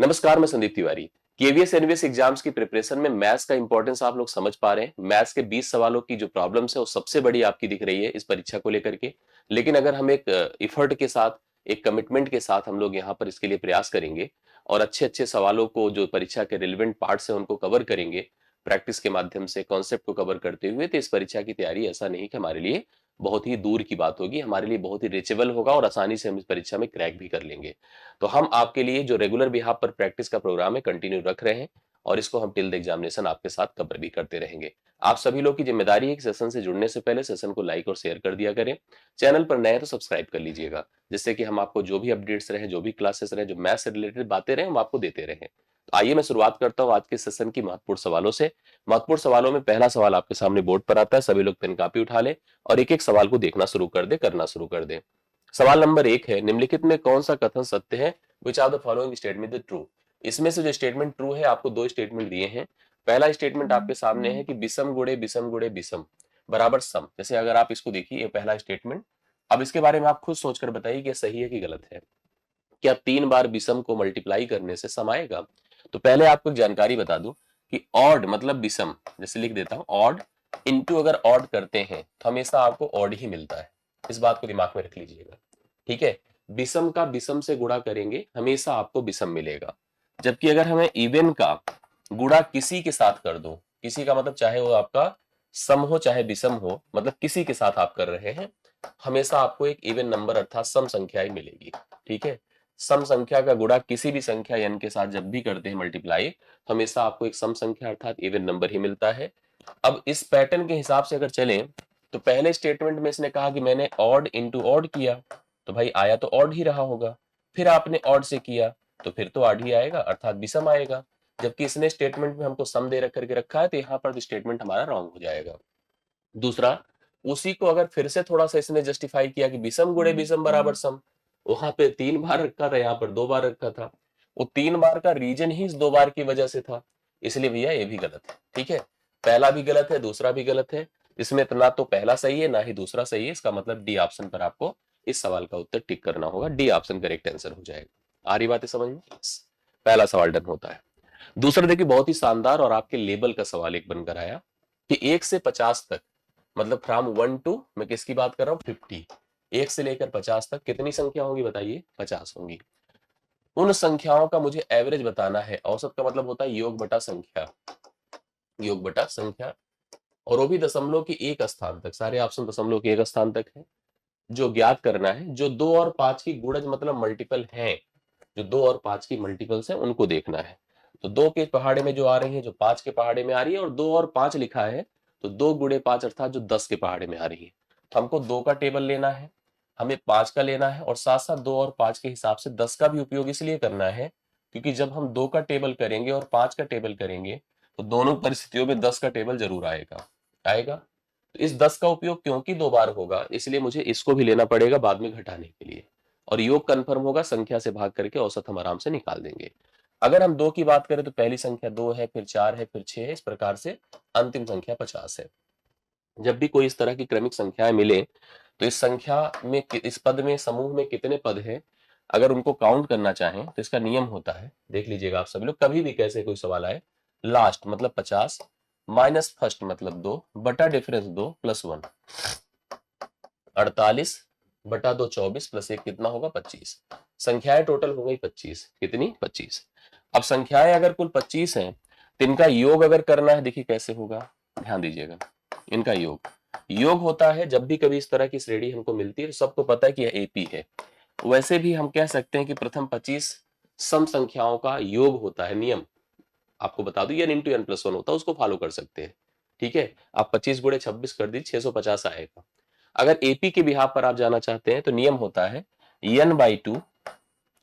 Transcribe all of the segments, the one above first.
नमस्कार, मैं Sandeep Tiwari. KVS NVS exams की प्रिपरेशन में मैथ्स का इंपॉर्टेंस आप लोग समझ पा रहे हैं। मैथ्स के 20 सवालों की जो प्रॉब्लम्स है वो सबसे बड़ी आपकी दिख रही है इस परीक्षा को लेकर के। लेकिन अगर हम एक इफर्ट के साथ, एक कमिटमेंट के साथ हम लोग यहाँ पर इसके लिए प्रयास करेंगे और अच्छे अच्छे सवालों को, जो परीक्षा के रिलेवेंट पार्ट्स है, उनको कवर करेंगे प्रैक्टिस के माध्यम से, कॉन्सेप्ट को कवर करते हुए, तो इस परीक्षा की तैयारी ऐसा नहीं कि हमारे लिए बहुत ही दूर की बात होगी, हमारे लिए बहुत ही रीचेबल होगा और आसानी से हम इस परीक्षा में क्रैक भी कर लेंगे। तो हम आपके लिए जो रेगुलर बिहाफ पर प्रैक्टिस का प्रोग्राम है कंटिन्यू रख रहे हैं और इसको हम टिल द एग्जामिनेशन आपके साथ कवर भी करते रहेंगे। आप सभी लोग की जिम्मेदारी है कि सेशन से जुड़ने से पहले सेशन को लाइक और शेयर कर दिया करें। चैनल पर नए हैं तो सब्सक्राइब कर लीजिएगा, जिससे कि हम आपको जो भी अपडेट्स रहे, जो भी क्लासेस रहे, जो मैथ्स से रिलेटेड बातें रहे, हम आपको देते रहें। तो आइए मैं शुरुआत करता हूं आज के सेशन की महत्वपूर्ण सवालों से। महत्वपूर्ण सवालों में पहला सवाल आपके सामने बोर्ड पर आता है। सभी लोग पेन कॉपी उठा ले और एक एक सवाल को देखना शुरू कर दे, करना शुरू कर दे। सवाल नंबर 1 है, निम्नलिखित में कौन सा कथन सत्य है? Which are the following statement the true? इसमें से जो स्टेटमेंट ट्रू है, आपको दो स्टेटमेंट दिए हैं। पहला स्टेटमेंट आपके सामने है कि विषम गुणे विषम बराबर सम। जैसे अगर आप इसको देखिए, ये पहला स्टेटमेंट। अब इसके बारे में आप खुद सोचकर बताइए कि ये सही है कि गलत है। क्या 3 बार विषम को मल्टीप्लाई करने से सम आएगा? तो पहले आपको एक जानकारी बता दूं कि ऑड मतलब विषम, जैसे लिख देता हूं ऑड इंटू, अगर ऑड करते हैं तो हमेशा आपको ऑड ही मिलता है। इस बात को दिमाग में रख लीजिएगा, ठीक है। विषम का विषम से गुणा करेंगे, हमेशा आपको विषम मिलेगा। जबकि अगर हमें इवन का गुणा किसी के साथ कर दो, किसी का मतलब चाहे वो आपका सम हो चाहे विषम हो, मतलब किसी के साथ आप कर रहे हैं, हमेशा आपको एक इवन नंबर अर्थात सम संख्या ही मिलेगी, ठीक है। सम संख्या का गुणा किसी भी संख्या n के साथ जब भी करते हैं मल्टीप्लाई, तो हमेशा आपको एक सम संख्या अर्थात इवन नंबर ही मिलता है। अब इस पैटर्न के हिसाब से अगर चलें, तो पहले स्टेटमेंट में इसने कहा कि मैंने ऑड इंटू ऑड किया, तो भाई आया तो ऑड ही रहा होगा। फिर आपने ऑड से किया तो फिर तो ऑड ही आएगा, अर्थात विषम आएगा। जबकि इसने स्टेटमेंट में हमको सम दे रख करके रखा है, तो यहाँ पर स्टेटमेंट हमारा रॉन्ग हो जाएगा। दूसरा, उसी को अगर फिर से थोड़ा सा इसने जस्टिफाई किया कि विषम गुणे विषम बराबर सम, वहां पे 3 बार रखा था, यहाँ पर 2 बार रखा था। वो 3 बार का रीजन ही इस 2 बार की वजह से था, इसलिए भैया ये भी गलत है, ठीक है। पहला भी गलत है, दूसरा भी गलत है। इसमें ना तो पहला सही है ना ही दूसरा सही है। इसका मतलब डी ऑप्शन पर आपको इस सवाल का उत्तर टिक करना होगा। डी ऑप्शन करेक्ट आंसर हो जाएगा। आ रही बात है समझ में? पहला सवाल डन होता है। दूसरा देखिए, बहुत ही शानदार और आपके लेवल का सवाल एक बनकर आया कि 1 से 50 तक, मतलब फ्रॉम 1 टू, मैं किसकी बात कर रहा हूं, 50। 1 से लेकर 50 तक कितनी संख्या होंगी बताइए? 50 होंगी। उन संख्याओं का मुझे एवरेज बताना है। औसत का मतलब होता है योग बटा संख्या, योग बटा संख्या, और वो भी दशमलव के एक स्थान तक। सारे ऑप्शन दशमलव के एक स्थान तक है। जो ज्ञात करना है, जो 2 और 5 की गुणज मतलब मल्टीपल है, जो 2 और 5 की मल्टीपल्स है, उनको देखना है। तो 2 के पहाड़े में जो आ रही है, जो 5 के पहाड़े में आ रही है, और 2 और 5 लिखा है, तो 2 गुणे 5 अर्थात जो 10 के पहाड़े में आ रही है। तो हमको 2 का टेबल लेना है, हमें 5 का लेना है, और साथ साथ 2 और 5 के हिसाब से 10 का भी उपयोग इसलिए करना है क्योंकि जब हम 2 का टेबल करेंगे और 5 का टेबल करेंगे, तो दोनों परिस्थितियों में 10 का टेबल जरूर आएगा, आएगा। तो इस 10 का उपयोग क्योंकि 2 बार होगा, इसलिए मुझे इसको भी लेना पड़ेगा बाद में घटाने के लिए, और योग कंफर्म होगा, संख्या से भाग करके औसत हम आराम से निकाल देंगे। अगर हम 2 की बात करें तो पहली संख्या 2 है, फिर 4 है, फिर 6 है, इस प्रकार से अंतिम संख्या 50 है। जब भी कोई इस तरह की क्रमिक संख्याएं मिले, तो इस संख्या में, इस पद में, समूह में कितने पद हैं, अगर उनको काउंट करना चाहें तो इसका नियम होता है, देख लीजिएगा आप सभी लोग, कभी भी कैसे कोई सवाल आए, लास्ट मतलब 50 माइनस फर्स्ट मतलब 2 बटा डिफरेंस 2 प्लस 1, 48 बटा 2 24 प्लस 1 कितना होगा? 25। संख्याएं टोटल हो गई 25। कितनी? 25। अब संख्याएं अगर कुल 25 हैं, तो इनका योग अगर करना है, देखिए कैसे होगा, ध्यान दीजिएगा। इनका योग, योग होता है जब भी कभी इस तरह की श्रेणी हमको मिलती है, तो सबको पता है कि यह एपी है। वैसे भी हम कह सकते हैं कि प्रथम 25 सम संख्याओं का योग होता है। नियम आपको बता दूं, n into n plus one होता है, उसको फॉलो कर सकते हैं, ठीक है। आप 25 गुणे 26 कर दीजिए, 650 आएगा। अगर एपी के बिहाफ पर आप जाना चाहते हैं, तो नियम होता है n by two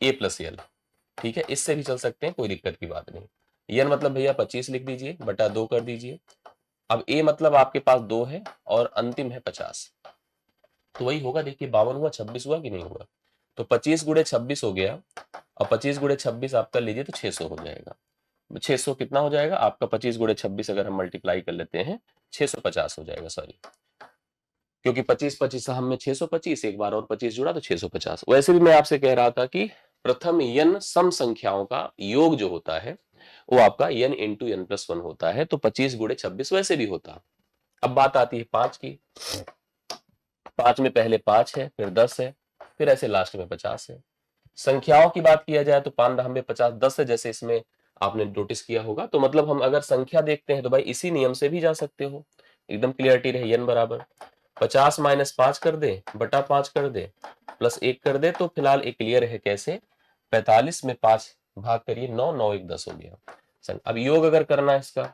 A plus L, ठीक है। इससे भी चल सकते हैं, कोई दिक्कत की बात नहीं। n मतलब भैया 25 लिख दीजिए, बटा 2 कर दीजिए। अब a मतलब आपके पास 2 है और अंतिम है 50, तो वही होगा। देखिए 52 हुआ, 26 हुआ कि नहीं हुआ? तो 25 गुणे 26 हो गया, और 25 गुणे 26 आप कर लीजिए तो 600 हो जाएगा। 600 कितना हो जाएगा आपका? 25 गुणे 26 अगर हम मल्टीप्लाई कर लेते हैं, 650 हो जाएगा, सॉरी, क्योंकि 25 25 हम में 625, एक बार और 25 जुड़ा तो 650। वैसे भी मैं आपसे कह रहा था कि प्रथम n सम संख्याओं का योग जो होता है वो आपका n इंटू n प्लस 1 होता है, तो 25 गुणे 26 वैसे भी होता। अब बात आती है 5 की। 5 में पहले 5 है, फिर 10 है, फिर ऐसे लास्ट में 50 है। संख्याओं की बात किया जाए तो 5 दहम में 50 10 है, जैसे इसमें आपने नोटिस किया होगा। तो मतलब हम अगर संख्या देखते हैं तो भाई इसी नियम से भी जा सकते हो, एकदम क्लियरिटी रहे। n बराबर 50 माइनस 5 कर दे बटा 5 कर दे प्लस 1 कर दे, तो फिलहाल एक क्लियर है कैसे, 45 में 5 भाग करिए 9, 9 1 10 हो गया। अब योग अगर करना है इसका,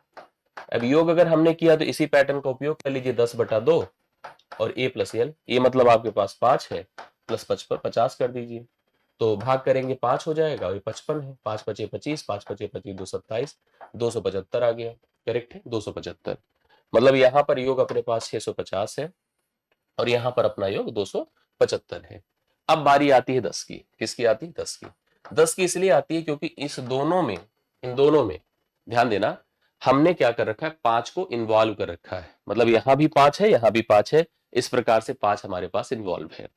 अब योग अगर हमने किया तो इसी पैटर्न का उपयोग कर लीजिए, 10 बटा 2 और a प्लस एल, ये मतलब आपके पास 5 है, प्लस 55 50 कर दीजिए, तो भाग करेंगे 5 हो जाएगा, और ये 55 है, 5 पचे 25, 5 पचे 25 227, 275 आ गया। करेक्ट है 275। मतलब यहाँ पर योग अपने पास 650 है और यहाँ पर अपना योग 275 है। अब बारी आती है 10 की। किसकी आती है? 10 की। 10 की इसलिए आती है क्योंकि इस दोनों में, इन दोनों में ध्यान देना, हमने क्या कर रखा है, 5 को इन्वॉल्व कर रखा है। मतलब यहां भी 5 है, यहां भी 5 है, इस प्रकार से 5 हमारे पास इन्वॉल्व है।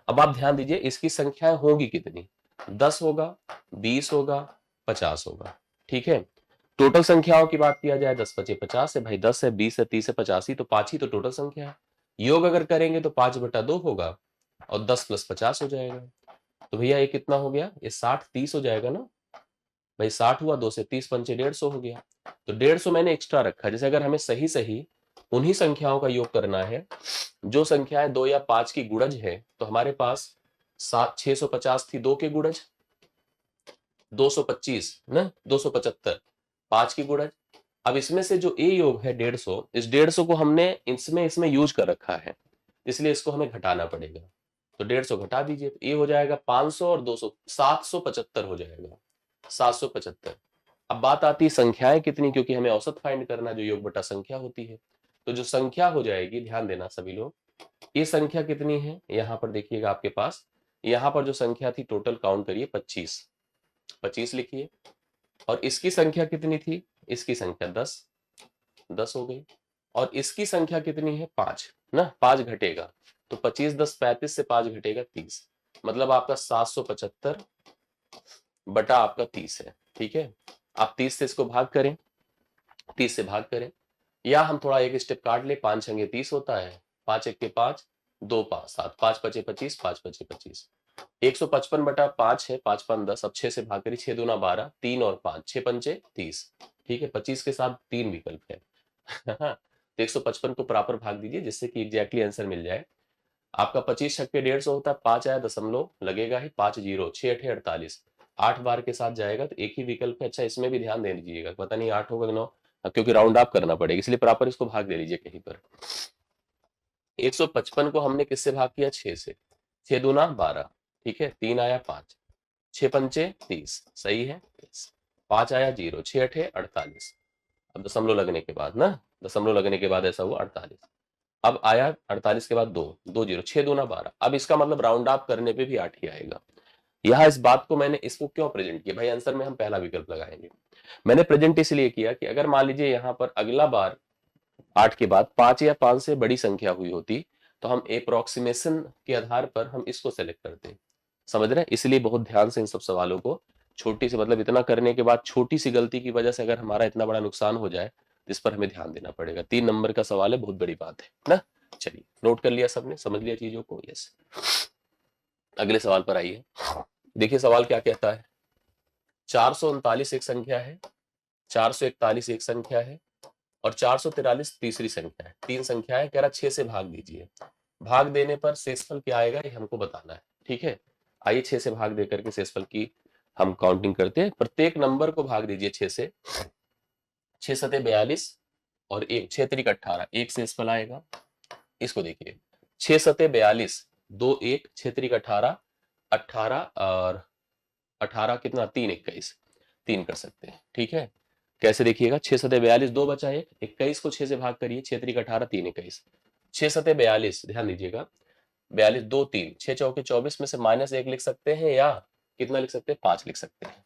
अब आप ध्यान दीजिए इसकी संख्याएं होगी कितनी, 10 होगा, 20 होगा, 50 होगा। ठीक है, टोटल संख्याओं की बात किया जाए 10 पचे 50 है भाई, 10 है, 20 है, 30 है, 50 ही तो, 5 ही तो टोटल संख्या है। योग अगर करेंगे तो 5 बटा 2 होगा और 10 प्लस 50 हो जाएगा। तो भैया ये कितना हो गया, ये 60 30 हो जाएगा ना भाई, 60 हुआ, 2 से 30 पंचे 150 हो गया। तो 150 मैंने एक्स्ट्रा रखा। जैसे अगर हमें सही सही उन्हीं संख्याओं का योग करना है जो संख्याएं 2 या 5 की गुणज है, तो हमारे पास 650 थी 2 के गुणज, 225 ना, 275 5 की गुणज। अब इसमें से जो ए योग है 150, इस 150 को हमने इसमें इसमें यूज कर रखा है, इसलिए इसको हमें घटाना पड़ेगा। तो 150 घटा दीजिए, तो ये हो जाएगा 500 और 200 775 हो जाएगा, 775। अब बात आती है संख्याएं कितनी, क्योंकि हमें औसत फाइंड करना जो योग बटा संख्या होती है। तो जो संख्या हो जाएगी, ध्यान देना सभी लोग, ये संख्या कितनी है, यहां पर देखिएगा आपके पास, यहां पर जो संख्या थी टोटल काउंट करिए 25, 25 लिखिए। और इसकी संख्या कितनी थी, इसकी संख्या 10, 10 हो गई। और इसकी संख्या कितनी है, 5 ना, 5 घटेगा, तो 25 10 35 से 5 घटेगा 30, मतलब आपका 775 बटा आपका 30 है। ठीक है, आप 30 से इसको भाग करें, 30 से भाग करें, या हम थोड़ा एक स्टेप काट ले, 5 छंगे 30 होता है, 5 एक के 5, 2 5 7, 5 पचे 25, 5 पचे 25, 155 बटा 5 है, 5 5 10, अब 6 से भाग करिए, 6 दूना 12, 3 और 5 6 पंचे 30। ठीक है, 25 के साथ 3 विकल्प है। तो 155 को प्रॉपर भाग दीजिए जिससे कि एग्जैक्टली आंसर मिल जाए। आपका 25 छक्के 150 होता है, 5 आया दशमलव लगेगा ही, 5 जीरो 6 अठे 48, 8 बार के साथ जाएगा, तो एक ही विकल्प है। अच्छा इसमें भी ध्यान दे दीजिएगा, पता नहीं 8 होगा कि 9, क्योंकि राउंड ऑफ करना पड़ेगा, इसलिए प्रॉपर इसको भाग दे लीजिए कहीं पर। 155 को हमने किससे भाग किया, 6 से, 6 दूना 12, ठीक है, 3 आया 5, 6 पंचे 30, सही है, 5 आया जीरो, 6 अठे 48, अब दशमलव लगने के बाद ना, दशमलव लगने के बाद ऐसा हुआ 48, अब आया 48 के बाद 2 2 जीरो, 6 दूना 12, अब इसका मतलब राउंड ऑफ करने पे भी 8 ही आएगा। यहाँ इस बात को मैंने इसको क्यों प्रेजेंट किया भाई, आंसर में हम पहला विकल्प लगाएंगे। मैंने प्रेजेंट इसलिए किया कि अगर मान लीजिए यहाँ पर अगला बार 8 के बाद 5 या 5 से बड़ी संख्या हुई होती, तो हम अप्रोक्सीमेशन के आधार पर हम इसको सेलेक्ट करते, समझ रहे हैं। इसलिए बहुत ध्यान से इन सब सवालों को, छोटी सी मतलब इतना करने के बाद छोटी सी गलती की वजह से अगर हमारा इतना बड़ा नुकसान हो जाए, इस पर हमें ध्यान देना पड़ेगा। 3 नंबर का सवाल है, बहुत बड़ी बात है ना। चलिए नोट कर लिया सबने, समझ लिया चीजों को, यस। अगले सवाल पर आइए। देखिए सवाल क्या कहता है, 439 एक संख्या है, 441 एक संख्या है और 443 तीसरी संख्या है। 3 संख्या है, कह रहा 6 से भाग दीजिए। भाग देने पर शेषफल क्या आएगा ये हमको बताना है। ठीक है, आइए 6 से भाग देकर के शेषफल की हम काउंटिंग करते हैं। प्रत्येक नंबर को भाग दीजिए 6 से, 6 सते 42 और 1 6 त्रिक 18, एक शेषफल आएगा। इसको देखिए, 6 सते 42, 2 1 6 त्रिक 18, 18 और 18 कितना, 3 21, 3 कर सकते हैं। ठीक है, कैसे देखिएगा, 6 सते 42, 2 बचा 1, 21 को 6 से भाग करिए, 6 त्रिक 18, 3 21, 6 सते 42, ध्यान दीजिएगा, 42 2 3, 6 चौके 24 में से -1 लिख सकते हैं या कितना लिख सकते हैं, 5 लिख सकते हैं।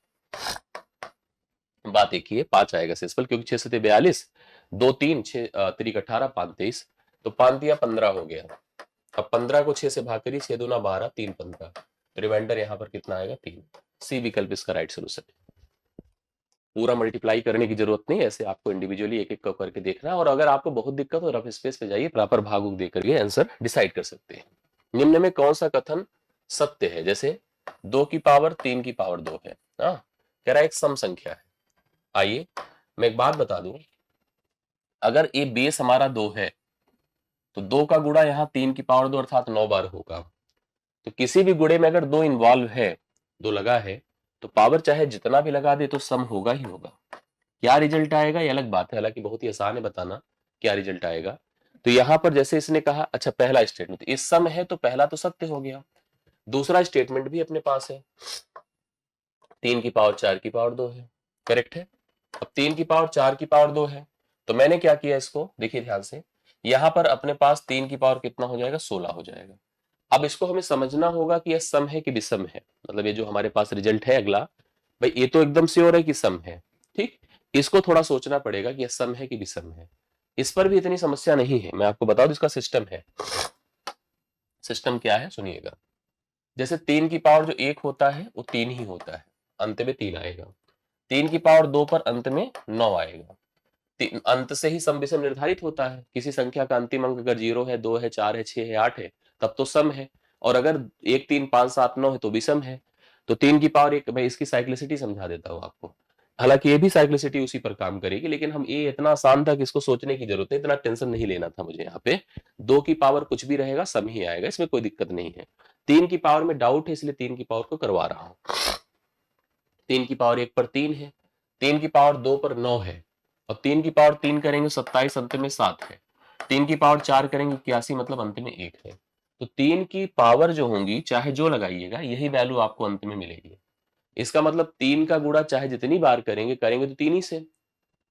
बात एक ही है, 5 आएगा शेषफल, क्योंकि 6 सते 42, 2 3 6 त्रिक 18, 5 23, तो 5 दिया 15 हो गया। अब 15 को 6 से भाग करिए, 6 दूना 12, 3 15, रिमाइंडर यहाँ पर कितना आएगा, 3। सी विकल्प इसका राइट सोल्यूशन है। पूरा मल्टीप्लाई करने की जरूरत नहीं, ऐसे आपको इंडिविजुअली एक एक करके देखना है, और अगर आपको बहुत दिक्कत हो रफ स्पेस पे जाइए, प्रॉपर भाग दे करके आंसर डिसाइड कर सकते हैं। निम्न में कौन सा कथन सत्य है? जैसे 2 की पावर 3 की पावर 2 है, हाँ, कह रहा है एक सम संख्या है। आइए मैं एक बात बता दूं, अगर ये बेस हमारा 2 है तो 2 का गुणा यहाँ 3 की पावर 2 अर्थात 9 बार होगा। तो किसी भी गुणे में अगर 2 इन्वॉल्व है, 2 लगा है, तो पावर चाहे जितना भी लगा दे तो सम होगा ही होगा। क्या रिजल्ट आएगा ये अलग बात है, हालांकि बहुत ही आसान है बताना क्या रिजल्ट आएगा। तो यहां पर जैसे इसने कहा, अच्छा पहला स्टेटमेंट इस सम है तो पहला तो सत्य हो गया, दूसरा स्टेटमेंट भी अपने पास है, 3 की पावर 4 की पावर 2 है, करेक्ट है। अब 3 की पावर 4 की पावर 2 है, तो मैंने क्या किया, इसको देखिए ध्यान से, यहां पर अपने पास 3 की पावर कितना हो जाएगा, 16 हो जाएगा। अब इसको हमें समझना होगा कि यह सम है कि विषम है, मतलब ये जो हमारे पास रिजल्ट है अगला, भाई ये तो एकदम श्योर है कि सम है, ठीक। इसको थोड़ा सोचना पड़ेगा कि यह सम है कि विषम है। इस पर भी इतनी समस्या नहीं है, मैं आपको बता दूं इसका सिस्टम है। सिस्टम क्या है सुनिएगा, जैसे 3 की पावर जो 1 होता है वो 3 ही होता है, अंत में 3 आएगा। 3 की पावर 2 पर अंत में 9 आएगा। अंत से ही सम विषम निर्धारित होता है, किसी संख्या का अंतिम अंक अगर 0 है, 2 है, 4 है, 6 है, 8 है, तब तो सम है। और अगर 1 3 5 7 9 है तो विषम है। तो 3 की पावर 1, मैं इसकी साइक्लिसिटी समझा देता हूं आपको, हालांकि ये भी साइक्लिसिटी उसी पर काम करेगी, लेकिन हम ये इतना आसान था कि इसको सोचने की जरूरत है, इतना टेंशन नहीं लेना था मुझे। यहाँ पे 2 की पावर कुछ भी रहेगा सम ही आएगा, इसमें कोई दिक्कत नहीं है। 3 की पावर में डाउट है, इसलिए 3 की पावर को करवा रहा हूं। 3 की पावर 1 पर 3 है, 3 की पावर 2 पर 9 है, और 3 की पावर 3 करेंगे 27, अंत में 7 है। 3 की पावर 4 करेंगे 81, मतलब अंत में 1 है। तो 3 की पावर जो होंगी, चाहे जो लगाइएगा, यही वैल्यू आपको अंत में मिलेगी। इसका मतलब 3 का गुणा चाहे जितनी बार करेंगे करेंगे तो 3 ही से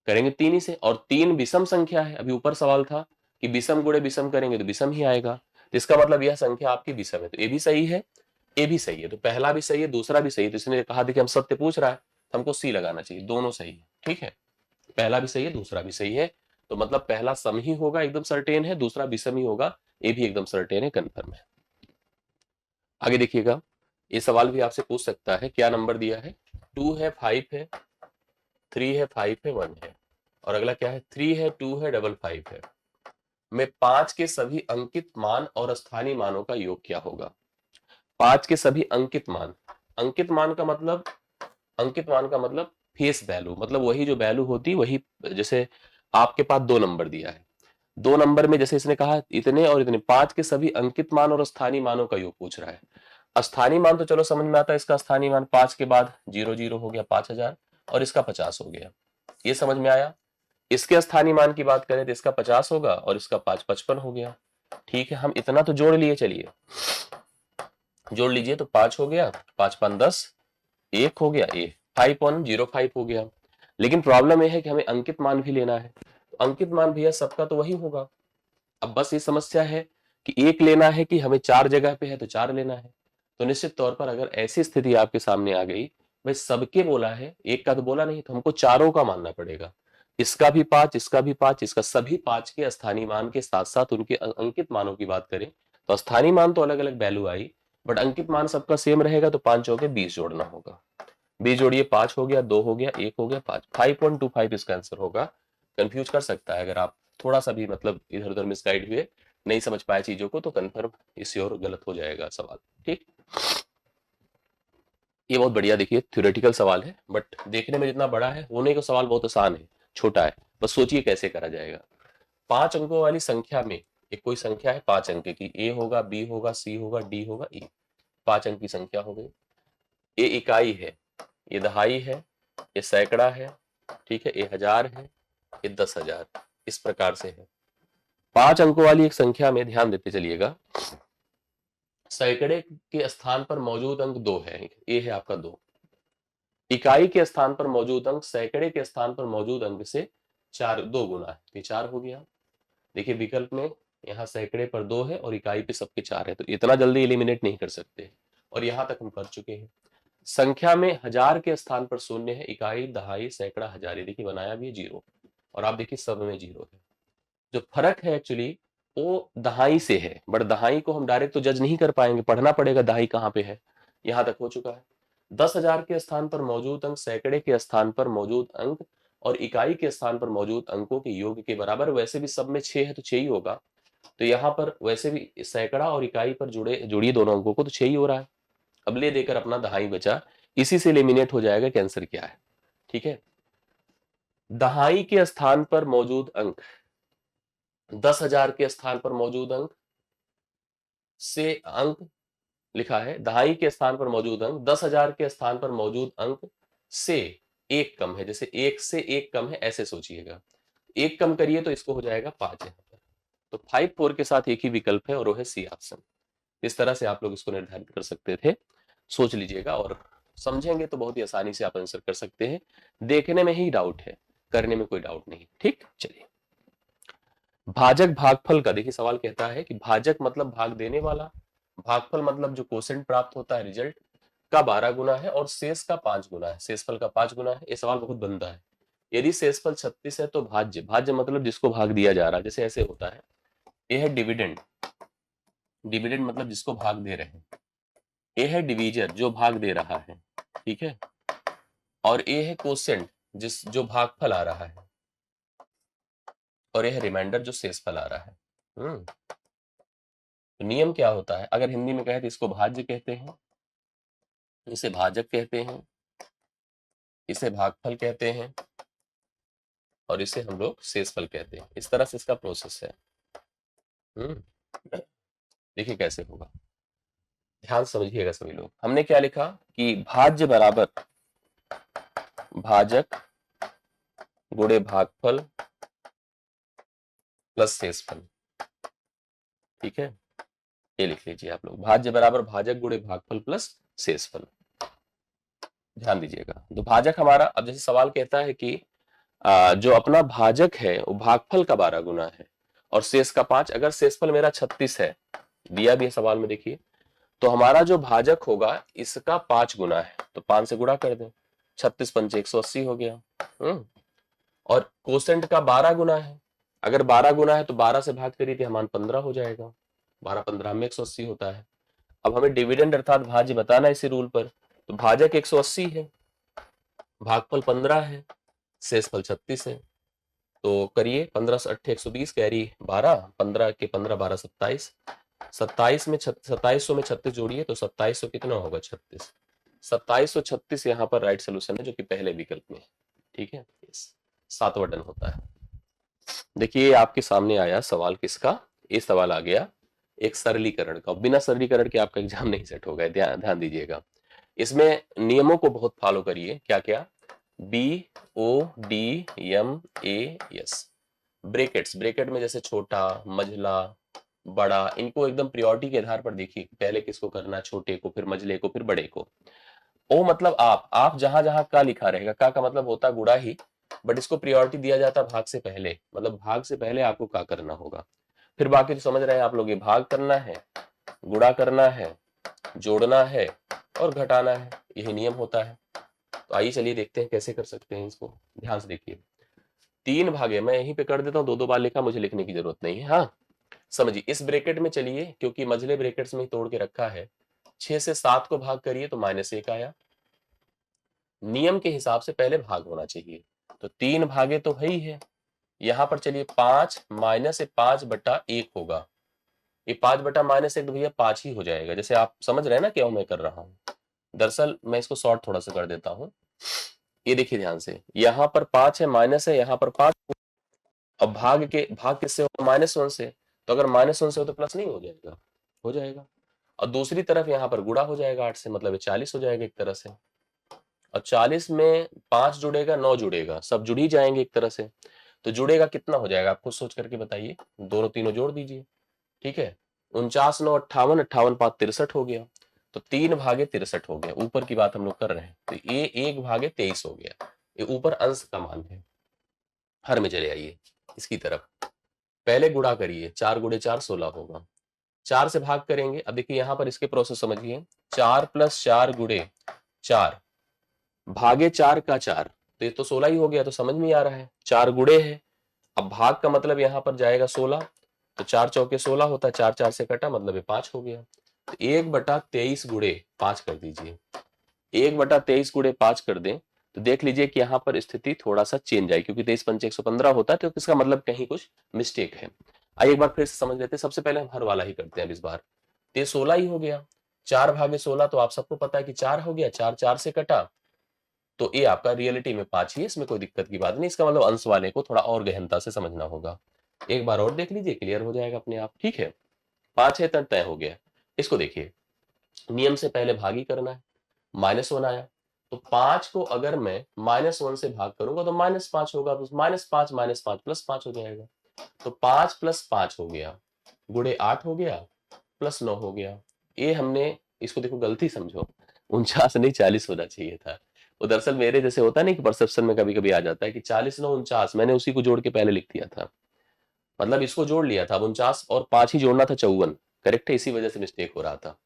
करेंगे, 3 ही से। और 3 विषम संख्या है, अभी ऊपर सवाल था कि विषम गुणे विषम करेंगे तो विषम ही आएगा, तो इसका मतलब यह संख्या आपकी विषम है। तो ये भी सही है, ये भी सही है, तो पहला भी सही है, दूसरा भी सही है। तो इसने कहा था कि हम सत्य पूछ रहा है तो हमको सी लगाना चाहिए, दोनों सही है, ठीक है। पहला भी सही है, दूसरा भी सही है, तो मतलब पहला सम ही होगा, एकदम सर्टेन है, दूसरा विषम ही होगा, ये भी एकदम सर्टेन है, कन्फर्म है। आगे देखिएगा, ये सवाल भी आपसे पूछ सकता है, क्या नंबर दिया है, 2 है, 5 है, 3 है, 5 है, 1 है, और अगला क्या है, 3 है, 2 है, 5 है, में 5 के सभी अंकित मान और स्थानीय मानों का योग क्या होगा। 5 के सभी अंकित मान, अंकित मान का मतलब, अंकित मान का मतलब फेस वैल्यू, मतलब वही जो वैल्यू होती वही। जैसे आपके पास 2 नंबर दिया है, 2 नंबर में जैसे इसने कहा इतने और इतने, 5 के सभी अंकित मान और स्थानीय मानों का योग पूछ रहा है। स्थानीय मान तो चलो समझ में आता है, इसका स्थानीय मान 5 के बाद 0 0 हो गया 5000, और इसका 50 हो गया, ये समझ में आया। इसके स्थानीय मान की बात करें तो इसका 50 होगा और इसका 5 55 हो गया। ठीक है, हम इतना तो जोड़ लिए, चलिए जोड़ लीजिए, तो 5 हो गया, 5 5 10, 1 हो गया, ये 5.05 हो गया। लेकिन प्रॉब्लम यह है कि हमें अंकित मान भी लेना है, तो अंकित मान भैया सबका तो वही होगा। अब बस ये समस्या है कि एक लेना है कि हमें 4 जगह पे है तो 4 लेना है। तो निश्चित तौर पर अगर ऐसी स्थिति आपके सामने आ गई, भाई सबके बोला है, एक का तो बोला नहीं, तो हमको चारों का मानना पड़ेगा। इसका भी 5, इसका भी 5, इसका सभी 5 के स्थानीय मान के साथ साथ उनके अंकित मानों की बात करें तो स्थानीय मान तो अलग अलग वैल्यू आई, बट अंकित मान सबका सेम रहेगा, तो 5 हो गए, 20 जोड़ना होगा। 20 जोड़िए, 5 हो गया, 2 हो गया, 1 हो गया, 5, 5.25 इसका आंसर होगा। कंफ्यूज कर सकता है अगर आप थोड़ा सा भी मतलब इधर उधर मिसगाइड हुए, नहीं समझ पाए चीजों को, तो कन्फर्म इससे और गलत हो जाएगा सवाल, ठीक। ये बहुत बढ़िया, देखिए थ्योरेटिकल सवाल है, बट देखने में जितना बड़ा है होने का सवाल बहुत आसान है, छोटा है, बस सोचिए कैसे करा जाएगा। 5 अंकों वाली संख्या में एक कोई संख्या है 5 अंक की, ए होगा, बी होगा, सी होगा, डी होगा, ई, 5 अंक की संख्या हो गई। ये इकाई है, ये दहाई है, ये सैकड़ा है, ठीक है, ये हजार है, ये 10,000, इस प्रकार से है। 5 अंकों वाली एक संख्या में ध्यान देते चलिएगा, सैकड़े के स्थान पर मौजूद अंक 2 है, ये है आपका 2। इकाई के स्थान पर मौजूद अंक सैकड़े के स्थान पर मौजूद अंक से 4 2 गुना है, तो 4 हो गया। देखिए विकल्प में यहाँ सैकड़े पर 2 है और इकाई पे सबके 4 है, तो इतना जल्दी एलिमिनेट नहीं कर सकते, और यहाँ तक हम कर चुके हैं। संख्या में हजार के स्थान पर शून्य है, इकाई, दहाई, सैकड़ा, हजार, देखिए बनाया भी 0, और आप देखिए सब में 0 है। जो फर्क है एक्चुअली वो दहाई से है, बट दहाई को हम डायरेक्ट तो जज नहीं कर पाएंगे, पढ़ना पड़ेगा दहाई कहाँ पे है। यहां तक हो चुका है। 10,000 के स्थान पर मौजूद अंक सैकड़े के स्थान पर मौजूद अंक और इकाई के स्थान पर मौजूद अंकों के योग के बराबर। वैसे भी सब में 6 है तो 6 ही होगा, तो यहाँ पर वैसे भी सैकड़ा और इकाई पर जुड़िए दोनों अंकों को, तो 6 ही हो रहा है। अब ले देकर अपना दहाई बचा, इसी से एलिमिनेट हो जाएगा कि आंसर क्या है। ठीक है, दहाई के स्थान पर मौजूद अंक 10,000 के स्थान पर मौजूद अंक से अंक लिखा है, दहाई के स्थान पर मौजूद अंक 10,000 के स्थान पर मौजूद अंक से एक कम है। जैसे एक से एक कम है ऐसे सोचिएगा, एक कम करिए तो इसको हो जाएगा 5 यहाँ पर। तो 5 4 के साथ एक ही विकल्प है और वो है सी ऑप्शन। इस तरह से आप लोग इसको निर्धारित कर सकते थे। सोच लीजिएगा और समझेंगे तो बहुत ही आसानी से आप आंसर कर सकते हैं। देखने में ही डाउट है, करने में कोई डाउट नहीं। ठीक, चलिए भाजक भागफल का देखिए सवाल कहता है कि भाजक मतलब भाग देने वाला, भागफल मतलब जो क्वोशेंट प्राप्त होता है रिजल्ट का 12 गुना है और शेष का 5 गुना है, शेषफल का 5 गुना है। ये सवाल बहुत बनता है। यदि शेषफल 36 है तो भाज्य, भाज्य मतलब जिसको भाग दिया जा रहा है, जैसे ऐसे होता है। ये है डिविडेंड, डिविडेंड मतलब जिसको भाग दे रहे हैं। ये है डिवीजर जो भाग दे रहा है, ठीक है। और ये है क्वोशेंट जिस जो भागफल आ रहा है, और ये है रिमाइंडर जो शेषफल आ रहा है। तो नियम क्या होता है, अगर हिंदी में कहे तो इसको भाज्य कहते हैं, इसे भाजक कहते हैं, इसे भागफल कहते हैं और इसे हम लोग शेषफल कहते हैं। इस तरह से इसका प्रोसेस है। देखिए कैसे होगा, ध्यान समझिएगा सभी लोग। हमने क्या लिखा कि भाज्य बराबर भाजक गुणे भागफल प्लस शेषफल। ठीक है, ये लिख लीजिए आप लोग, भाज्य बराबर भाजक गुणे भागफल प्लस शेषफल। ध्यान दीजिएगा। तो भाजक हमारा, अब जैसे सवाल कहता है कि जो अपना भाजक है वो भागफल का 12 गुना है और शेष का 5। अगर शेषफल मेरा 36 है, दिया भी है सवाल में देखिए, तो हमारा जो भाजक होगा इसका 5 गुना है, तो 5 से गुणा कर दें, 36 पंचे 180 हो गया। और कोसेंट का 12 गुना है, अगर 12 गुना है तो 12 से भाग करिए तो मान 15 हो जाएगा, 12 15 में 180 होता है। अब हमें डिविडेंड अर्थात भाज्य बताना है इसी रूल पर, तो भाजक 180 है, भागफल 15 है, शेषफल 36 है। तो करिए 15 से 8 120, कैरी 12, 15 के 15 12 27, 27 में 2700 में 36 जोड़िए तो 2700 कितना होगा 36, 2736 यहाँ पर राइट सोल्यूशन है जो कि पहले विकल्प में है। ठीक है, सातवां डन होता है। देखिए आपके सामने आया सवाल किसका, ये सवाल आ गया एक सरलीकरण का। बिना सरलीकरण के आपका एग्जाम नहीं सेट होगा, ध्यान दीजिएगा। इसमें नियमों को बहुत फॉलो करिए। क्या क्या, B O D M A S, brackets, bracket में जैसे छोटा मझला बड़ा, इनको एकदम प्रियोरिटी के आधार पर देखिए, पहले किसको करना, छोटे को, फिर मझले को, फिर बड़े को। ओ मतलब आप जहां जहां का लिखा रहेगा, का मतलब होता गुड़ा ही, बट इसको प्रियोरिटी दिया जाता भाग से पहले, मतलब भाग से पहले आपको का करना होगा। फिर बाकी तो समझ रहे हैं आप लोग, ये भाग करना है, गुणा करना है, जोड़ना है और घटाना है, यही नियम होता है। तो आइए चलिए देखते हैं कैसे कर सकते हैं इसको। ध्यान से देखिए, 3 भागे, मैं यहीं पे कर देता हूँ, 2 2 बार लिखा, मुझे लिखने की जरूरत नहीं है। हाँ समझिए, इस ब्रेकेट में चलिए, क्योंकि मझले ब्रेकेट्स में ही तोड़ के रखा है, 6 से 7 को भाग करिए तो -1 आया। नियम के हिसाब से पहले भाग होना चाहिए, तो 3 भागे तो है ही है। यहाँ पर चलिए 5 माइनस 5/1 होगा, ये 5/-1 तो भैया 5 ही हो जाएगा। जैसे आप समझ रहे हैं ना क्यों मैं कर रहा हूँ। दरअसल मैं इसको शॉर्ट थोड़ा सा कर देता हूँ। ये देखिए ध्यान से, यहाँ पर 5 है, माइनस है, यहाँ पर 5। अब भाग किससे होगा, -1 से, तो अगर -1 से हो तो प्लस नहीं हो जाएगा, हो जाएगा। और दूसरी तरफ यहाँ पर गुणा हो जाएगा 8 से, मतलब 40 हो जाएगा एक तरह से। और 40 में 5 जुड़ेगा, 9 जुड़ेगा, सब जुड़ ही जाएंगे एक तरह से। तो जुड़ेगा कितना हो जाएगा, आप खुद सोच करके बताइए, दोनों तीनों जोड़ दीजिए। ठीक है, 49 9 58, 58 5 63 हो गया। तो 3 भागे 63 हो गया, ऊपर की बात हम लोग कर रहे हैं, तो ये 1 भागे 23 हो गया। ये ऊपर अंश का मान है। हर में चले आइए इसकी तरफ, पहले गुणा करिए, 4 गुणे 4 16 होगा, 4 से भाग करेंगे। अब देखिए यहाँ पर इसके प्रोसेस समझिए, 4 + 4 गुणे 4 भागे 4 का 4, तो ये तो 16 ही हो गया, तो समझ में आ रहा है 4 गुणे है। अब भाग का मतलब यहाँ पर जाएगा 16, तो 4 चौके 16 होता है, 4 4 से कटा, मतलब ये 5 हो गया। तो 1/23 गुणे 5 कर दीजिए, 1/23 गुणे 5 कर दें तो देख लीजिए कि यहाँ पर स्थिति थोड़ा सा चेंज आई, क्योंकि 23 पंचे 115 होता है, तो इसका मतलब कहीं कुछ मिस्टेक है। आइए एक बार फिर से समझ लेते हैं। सबसे पहले हम हर वाला ही करते हैं अब इस बार। तो ये 16 ही हो गया। 4/16 तो आप सबको पता है कि 4 हो गया, 4 4 से कटा, तो ये आपका रियलिटी में 5 ही है, इसमें कोई दिक्कत की बात नहीं। इसका मतलब अंश वाले को थोड़ा और गहनता से समझना होगा। एक बार और देख लीजिए, क्लियर हो जाएगा अपने आप। ठीक है, 5 है तो तय हो गया। इसको देखिए, नियम से पहले भागी करना है। -1 आया, तो 5 को अगर मैं -1 से भाग करूंगा तो -5 होगा, तो -5 -5 +5 हो जाएगा। तो 5 + 5 हो गया, गुणे 8 हो गया, +9 हो गया। ये हमने, इसको देखो गलती समझो, 49 नहीं 40 होना चाहिए था। वो दरअसल मेरे जैसे होता नहीं कि परसेप्शन में कभी कभी आ जाता है कि 40 9 49, मैंने उसी को जोड़ के पहले लिख दिया था, मतलब इसको जोड़ लिया था। अब 49 और 5 ही जोड़ना था, 54 करेक्ट है, इसी वजह से मिस्टेक हो रहा था।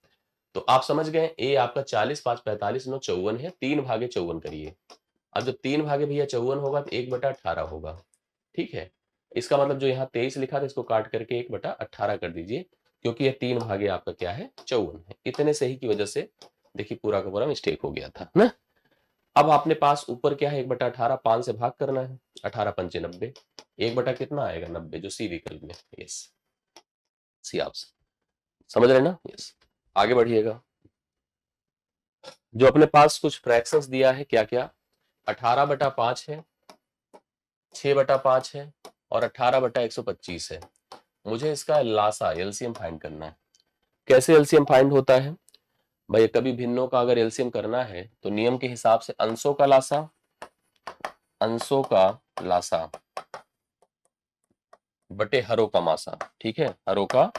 तो आप समझ गए, ए आपका 40 5 45 9 54 है। 3/54 करिए। अब जब 3 भैया 54 होगा तो 1/18 होगा। ठीक है, इसका मतलब जो यहाँ 23 लिखा था इसको काट करके 1/18 कर दीजिए, क्योंकि यह 3 भागे आपका क्या है 54 है। इतने सही की वजह से देखिए पूरा का पूरा मिस्टेक हो गया था ना। अब आपने पास ऊपर क्या है 1/18, 5 से भाग करना है। 18 पंचे 90, 1 कितना आएगा 90, जो सी विकल्प में। यस, सी आप समझ रहे ना। यस, आगे बढ़िएगा। जो अपने पास कुछ फ्रैक्शंस दिया है, क्या क्या, 18/5 है, 6/5 है और 18/125 है। मुझे इसका लासा एलसीएम फाइंड करना है। कैसे एलसीएम फाइंड होता है भाई, कभी भिन्नों का अगर एलसीएम करना है तो नियम के हिसाब से अंशों का लासा, अंशों का लासा बटे हरों का मासा। ठीक है, हरों का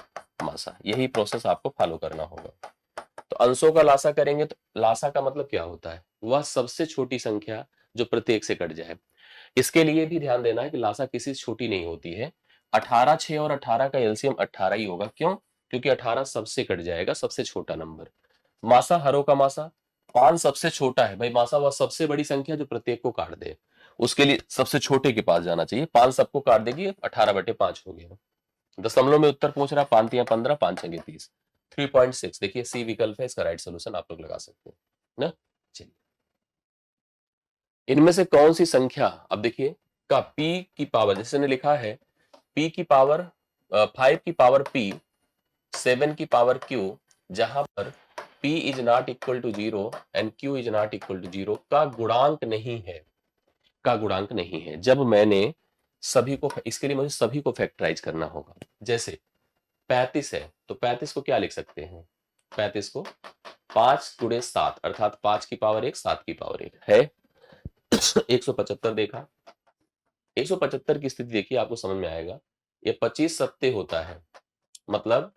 मासा, यही प्रोसेस आपको फॉलो करना होगा। तो अंशों का लासा करेंगे तो लासा का मतलब क्या होता है, वह सबसे छोटी संख्या जो प्रत्येक से कट जाए। इसके लिए भी ध्यान देना है कि लासा किसी से छोटी नहीं होती है। 18 6 और 18 का एलसीएम 18 ही होगा। क्यों? क्योंकि 18 सबसे कट जाएगा, सबसे छोटा नंबर। मासा, हरों का मासा, 5 सबसे छोटा है भाई। मासा वह सबसे बड़ी संख्या जो प्रत्येक को काट दे, उसके लिए सबसे छोटे के पास जाना चाहिए। 5 सबको काट देगी, 18/5 हो गया। दशमलव में उत्तर पूछ रहा, 5 × 15, 5 × 30, 3.6। देखिए सी विकल्प है, इसका राइट सोल्यूशन आप लोग लगा सकते हैं ना। चलिए, इनमें से कौन सी संख्या, अब देखिए, का p की पावर, जैसे ने लिखा है p की पावर 5 की पावर p, 7 की पावर q, जहां पर p is not equal to 0 and q is not equal to 0 का गुणांक नहीं है, का गुणांक नहीं है। जब मैंने सभी को, इसके लिए मुझे सभी को फैक्टराइज करना होगा। जैसे 35 है तो 35 को क्या लिख सकते हैं, 35 को 5 × 7 अर्थात 5 की पावर 1 7 की पावर 1 है। 175 देखा, 175 की स्थिति देखिए, आपको समझ में आएगा। ये 25 सत्ते होता है, मतलब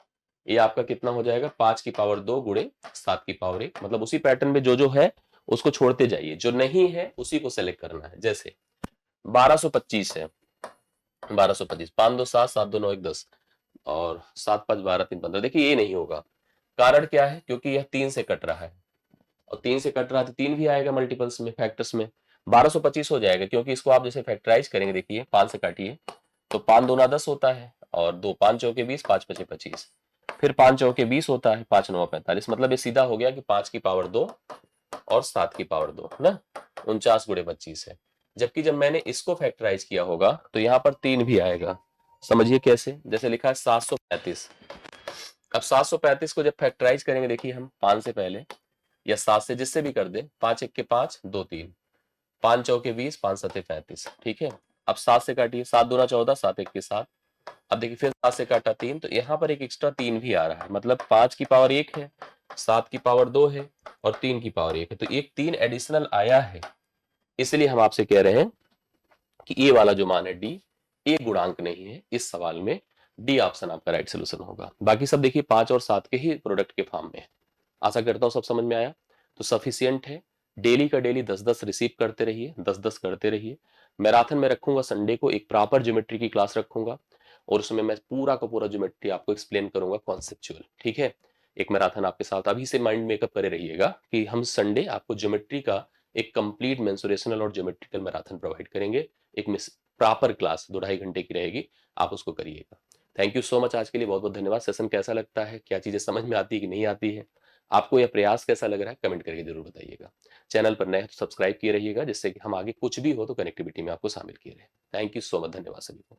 ये आपका कितना हो जाएगा, 5 की पावर 2 गुणे 7 की पावर 1। मतलब उसी पैटर्न में जो जो है उसको छोड़ते जाइए, जो नहीं है उसी को सेलेक्ट करना है। जैसे 1225 है, 1225, 5 2 7, 7 2 9 1 10 और 7 5 12 3 15। देखिए ये नहीं होगा। कारण क्या है, क्योंकि यह 3 से कट रहा है, और 3 से कट रहा है तो 3 भी आएगा मल्टीपल्स में, फैक्टर्स में। 1225 हो जाएगा, क्योंकि इसको आप जैसे फैक्टराइज करेंगे, देखिए 5 से काटिए तो 5 दूना 10 होता है, और 2 5 चौके 20, 5 5 25, फिर 5 चौके 20 होता है, 5 9 45। मतलब ये सीधा हो गया कि 5 की पावर 2 और 7 की पावर 2 ना, 49 × 25 है। जबकि जब मैंने इसको फैक्टराइज किया होगा तो यहाँ पर 3 भी आएगा। समझिए कैसे, जैसे लिखा है 735। अब 735 को जब फैक्टराइज करेंगे, देखिए हम 5 से पहले या 7 से, जिससे भी कर दे, 5 1 के 5 2 3, 5 चौके 20, 5 7 35। ठीक है, अब 7 से काटिए, 7 दूना 14, 7 1 के 7। अब देखिए फिर 7 से काटा 3, तो यहाँ पर एक एक्स्ट्रा 3 भी आ रहा है। मतलब 5 की पावर 1 है, 7 की पावर 2 है और 3 की पावर 1 है, तो एक 3 एडिशनल आया है। इसलिए हम आपसे कह रहे हैं कि ये वाला जो मान है डी, ये गुणांक नहीं है इस सवाल में। डी ऑप्शन आपका राइट सोल्यूशन होगा। बाकी सब देखिए 5 और 7 के ही प्रोडक्ट के फॉर्म में है। आशा करता हूं सब समझ में आया। तो सफिशियंट है, डेली का डेली 10-10 रिसीव करते रहिए, 10-10 करते रहिए। मैराथन में रखूंगा संडे को, एक प्रॉपर ज्योमेट्री की क्लास रखूंगा, और उसमें मैं पूरा का पूरा ज्योमेट्री आपको एक्सप्लेन करूंगा, कॉन्सेप्चुअल। ठीक है, एक मैराथन आपके साथ अभी से माइंड मेकअप करे रहिएगा कि हम संडे आपको ज्योमेट्री का एक कंप्लीट मेंसुरेशनल और ज्योमेट्रिकल मैराथन प्रोवाइड करेंगे। एक प्रॉपर क्लास 2-2.5 घंटे की रहेगी, आप उसको करिएगा। Thank you so much. आज के लिए बहुत बहुत धन्यवाद। सेशन कैसा लगता है, क्या चीजें समझ में आती है कि नहीं आती है, आपको यह प्रयास कैसा लग रहा है कमेंट करके जरूर बताइएगा। चैनल पर नए हैं तो सब्सक्राइब किए रहिएगा, जिससे कि हम आगे कुछ भी हो तो कनेक्टिविटी में आपको शामिल किए रहे। थैंक यू सो मच, धन्यवाद सभी को।